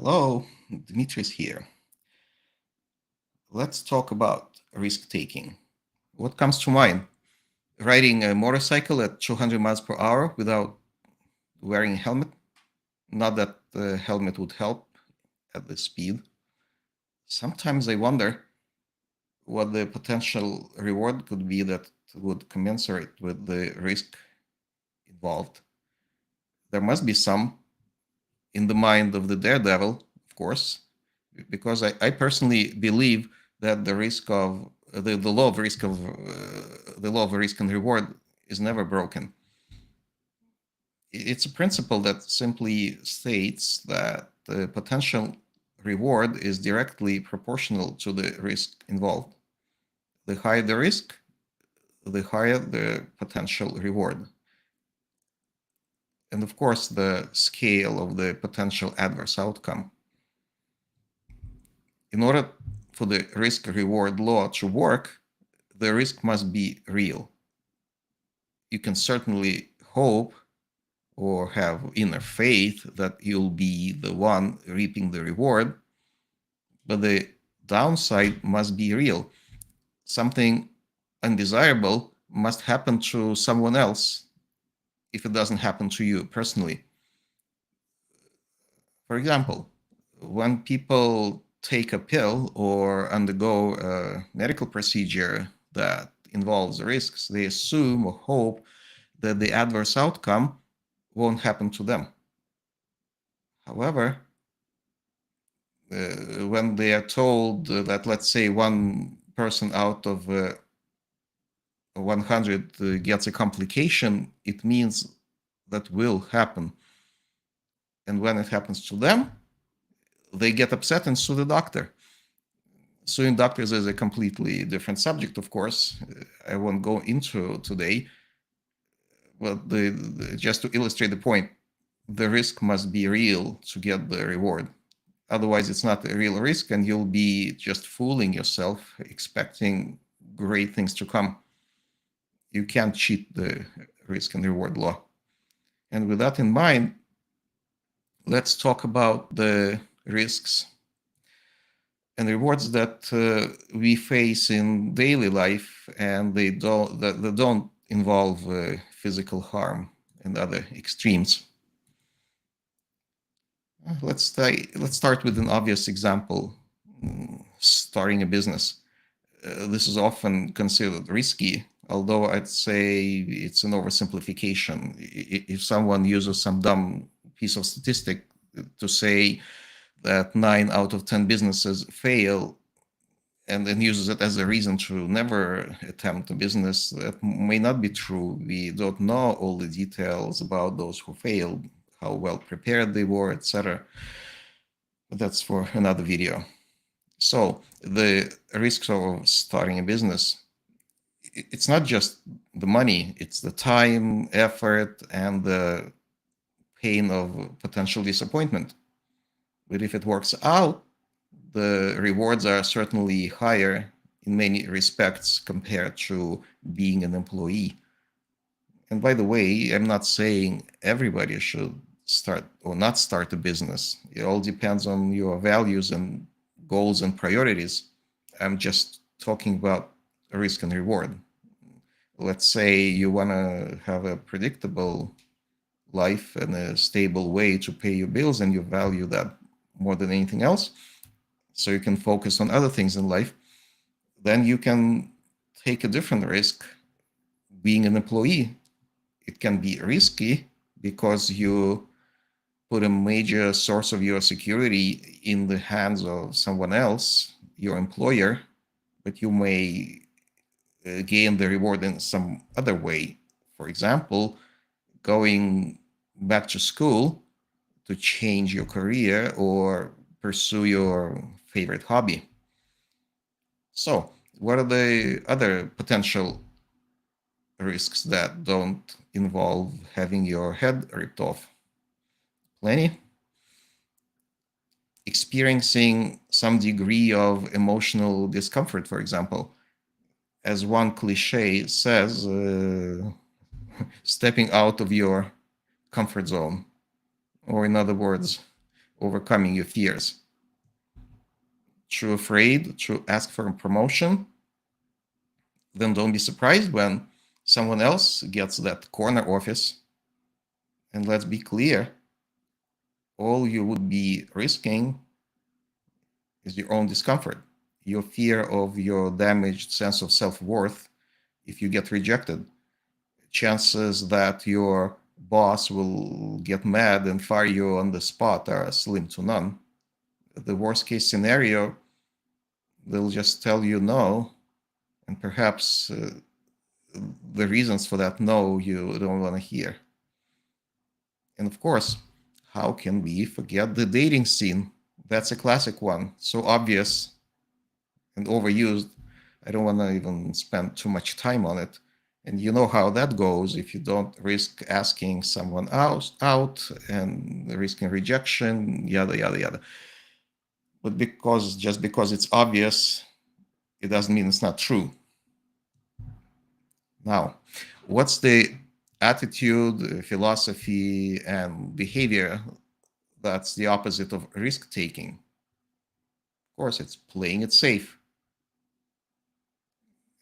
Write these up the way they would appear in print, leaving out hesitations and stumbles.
Hello, Dmitry's here. Let's talk about risk-taking. What comes to mind? Riding a motorcycle at 200 miles per hour without wearing a helmet? Not that the helmet would help at the speed. Sometimes I wonder what the potential reward could be that would commensurate with the risk involved. There must be some in the mind of the daredevil, of course, because I personally believe that the risk of the law of risk of the law of risk and reward is never broken. It's a principle that simply states that the potential reward is directly proportional to the risk involved. The higher the risk, the higher the potential reward. And of course, the scale of the potential adverse outcome. In order for the risk-reward law to work, the risk must be real. You can certainly hope or have inner faith that you'll be the one reaping the reward, but the downside must be real. Something undesirable must happen to someone else if it doesn't happen to you personally. For example, when people take a pill or undergo a medical procedure that involves risks, they assume or hope that the adverse outcome won't happen to them. However, when they are told that, let's say, one person out of 100 gets a complication, it means that will happen. And when it happens to them, they get upset and sue the doctor. Suing doctors is a completely different subject, of course. I won't go into today, but just to illustrate the point, the risk must be real to get the reward. Otherwise, it's not a real risk, and you'll be just fooling yourself, expecting great things to come. You can't cheat the risk and reward law. And with that in mind, let's talk about the risks and rewards that we face in daily life, and they don't involve physical harm and other extremes. Let's start with an obvious example: starting a business. This is often considered risky, although I'd say it's an oversimplification. If someone uses some dumb piece of statistic to say that 9 out of 10 businesses fail and then uses it as a reason to never attempt a business, that may not be true. We don't know all the details about those who failed, how well prepared they were, etc. But that's for another video. So the risks of starting a business, it's not just the money, it's the time, effort, and the pain of potential disappointment. But if it works out, the rewards are certainly higher in many respects compared to being an employee. And by the way, I'm not saying everybody should start or not start a business. It all depends on your values and goals and priorities. I'm just talking about risk and reward. Let's say you want to have a predictable life and a stable way to pay your bills, and you value that more than anything else, so you can focus on other things in life. Then you can take a different risk being an employee. It can be risky because you put a major source of your security in the hands of someone else, your employer, but you may gain the reward in some other way. For example, going back to school to change your career or pursue your favorite hobby. So, what are the other potential risks that don't involve having your head ripped off? Plenty. Experiencing some degree of emotional discomfort, for example. As one cliche says, stepping out of your comfort zone. Or in other words, overcoming your fears. Too afraid to ask for a promotion? Then don't be surprised when someone else gets that corner office. And let's be clear, all you would be risking is your own discomfort, your fear of your damaged sense of self-worth if you get rejected. Chances that your boss will get mad and fire you on the spot are slim to none. The worst case scenario, they'll just tell you no, and perhaps the reasons for that no you don't want to hear. And of course, how can we forget the dating scene? That's a classic one, so obvious and overused. I don't want to even spend too much time on it. And you know how that goes if you don't risk asking someone else out and risking rejection, yada, yada, yada. But just because it's obvious, it doesn't mean it's not true. Now, what's the attitude, philosophy, and behavior that's the opposite of risk taking? Of course, it's playing it safe.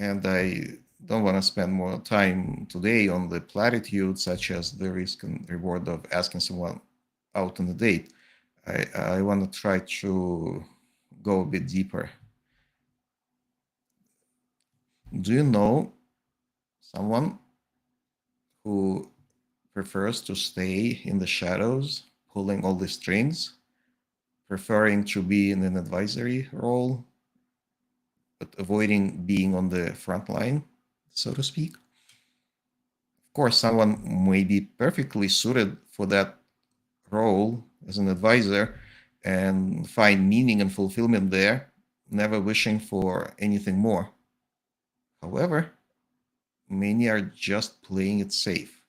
And I don't want to spend more time today on the platitudes such as the risk and reward of asking someone out on a date. I want to try to go a bit deeper. Do you know someone who prefers to stay in the shadows, pulling all the strings, preferring to be in an advisory role, but avoiding being on the front line, so to speak? Of course, someone may be perfectly suited for that role as an advisor and find meaning and fulfillment there, never wishing for anything more. However, many are just playing it safe.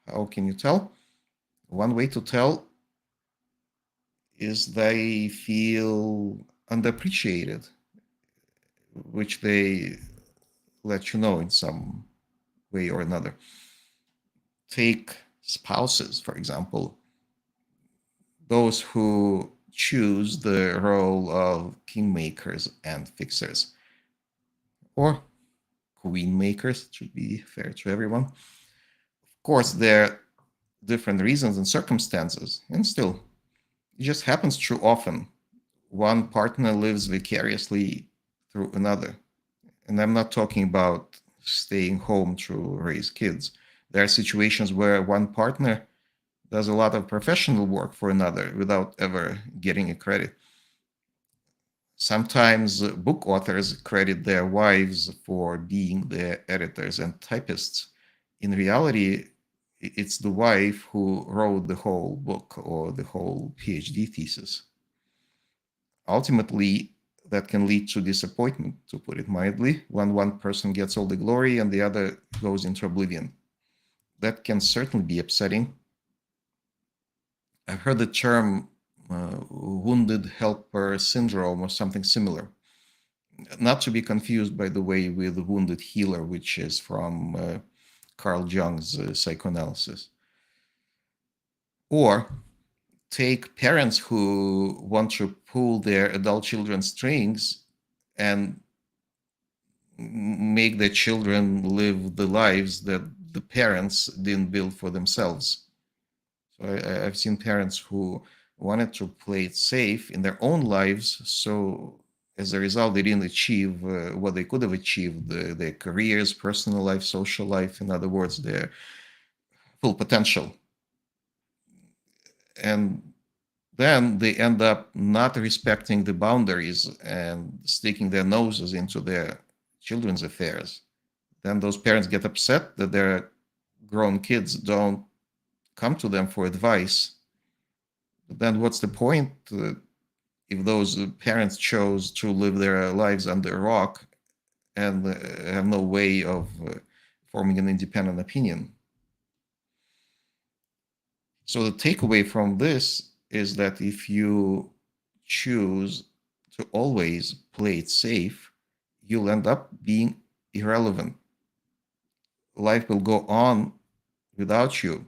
How can you tell? One way to tell is they feel underappreciated, which they let you know in some way or another. Take spouses, for example, those who choose the role of kingmakers and fixers, or queen makers, to be fair to everyone. Of course, there are different reasons and circumstances, and still, it just happens too often. One partner lives vicariously through another. And I'm not talking about staying home to raise kids. There are situations where one partner does a lot of professional work for another without ever getting a credit. Sometimes book authors credit their wives for being the editors and typists. In reality, it's the wife who wrote the whole book or the whole PhD thesis. Ultimately, that can lead to disappointment, to put it mildly, when one person gets all the glory and the other goes into oblivion. That can certainly be upsetting. I've heard the term wounded helper syndrome or something similar. Not to be confused, by the way, with wounded healer, which is from Carl Jung's psychoanalysis. Or take parents who want to pull their adult children's strings and make their children live the lives that the parents didn't build for themselves. So I've seen parents who wanted to play it safe in their own lives, so as a result, they didn't achieve what they could have achieved, their careers, personal life, social life, in other words, their full potential. And then they end up not respecting the boundaries and sticking their noses into their children's affairs. Then those parents get upset that their grown kids don't come to them for advice. But then what's the point if those parents chose to live their lives under a rock and have no way of forming an independent opinion? So the takeaway from this is that if you choose to always play it safe, you'll end up being irrelevant. Life will go on without you,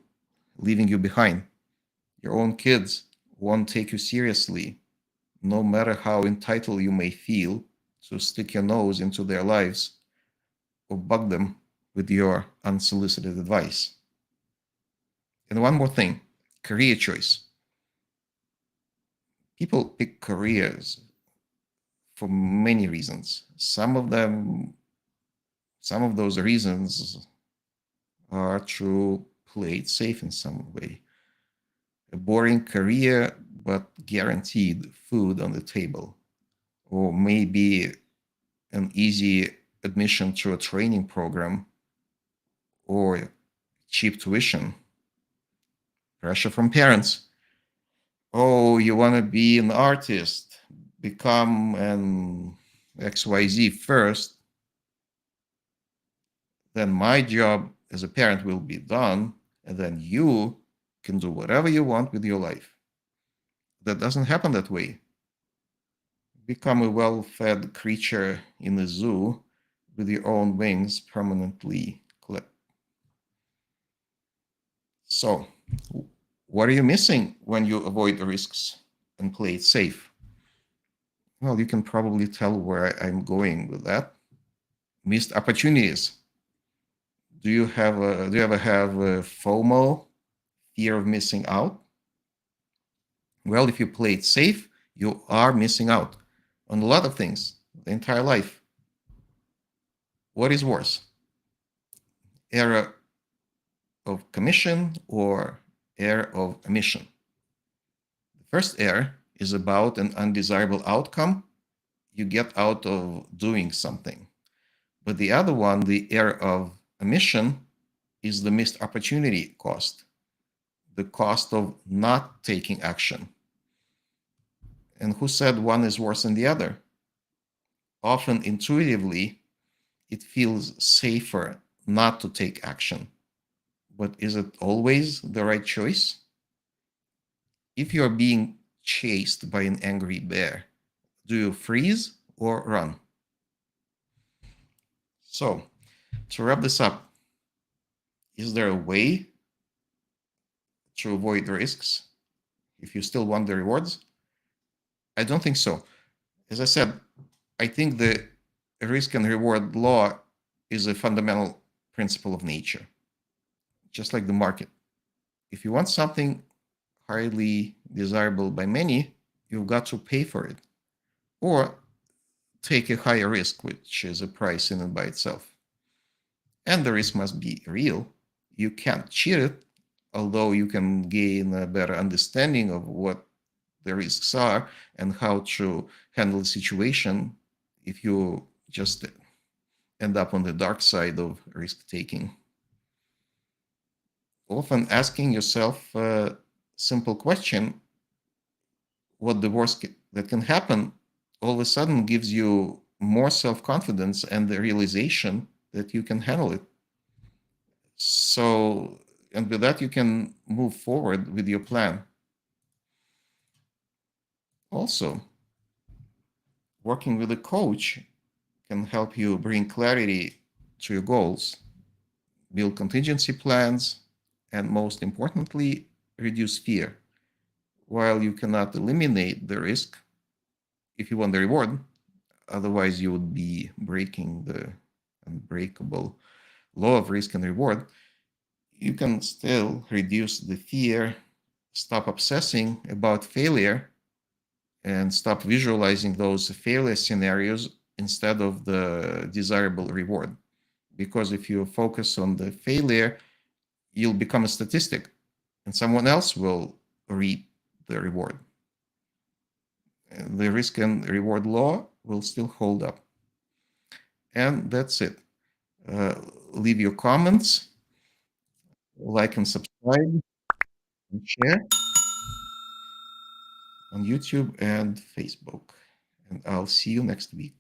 leaving you behind. Your own kids won't take you seriously, no matter how entitled you may feel to stick your nose into their lives or bug them with your unsolicited advice. And one more thing, career choice. People pick careers for many reasons. Some of those reasons are to play it safe in some way. A boring career, but guaranteed food on the table. Or maybe an easy admission to a training program or cheap tuition. Pressure from parents. Oh, you want to be an artist, become an XYZ first, then my job as a parent will be done, and then you can do whatever you want with your life. That doesn't happen that way. Become a well-fed creature in a zoo with your own wings permanently clipped. So, what are you missing when you avoid the risks and play it safe? Well, you can probably tell where I'm going with that. Missed opportunities. Do you ever have a FOMO, fear of missing out? Well, if you play it safe, you are missing out on a lot of things the entire life. What is worse? Error of commission or error of omission? The first error is about an undesirable outcome you get out of doing something. But the other one, the error of omission, is the missed opportunity cost, the cost of not taking action. And who said one is worse than the other? Often intuitively, it feels safer not to take action. But is it always the right choice? If you're being chased by an angry bear, do you freeze or run? So, to wrap this up, is there a way to avoid the risks if you still want the rewards? I don't think so. As I said, I think the risk and reward law is a fundamental principle of nature, just like the market. If you want something highly desirable by many, you've got to pay for it or take a higher risk, which is a price in and by itself. And the risk must be real. You can't cheat it, although you can gain a better understanding of what the risks are and how to handle the situation if you just end up on the dark side of risk taking. Often asking yourself a simple question, what the worst that can happen, all of a sudden gives you more self-confidence and the realization that you can handle it. So, and with that, you can move forward with your plan. Also, working with a coach can help you bring clarity to your goals, build contingency plans, and most importantly, reduce fear. While you cannot eliminate the risk if you want the reward, otherwise you would be breaking the unbreakable law of risk and reward, you can still reduce the fear, stop obsessing about failure, and stop visualizing those failure scenarios instead of the desirable reward. Because if you focus on the failure, you'll become a statistic and someone else will reap the reward. The risk and reward law will still hold up. And that's it. Leave your comments, like and subscribe, and share on YouTube and Facebook. And I'll see you next week.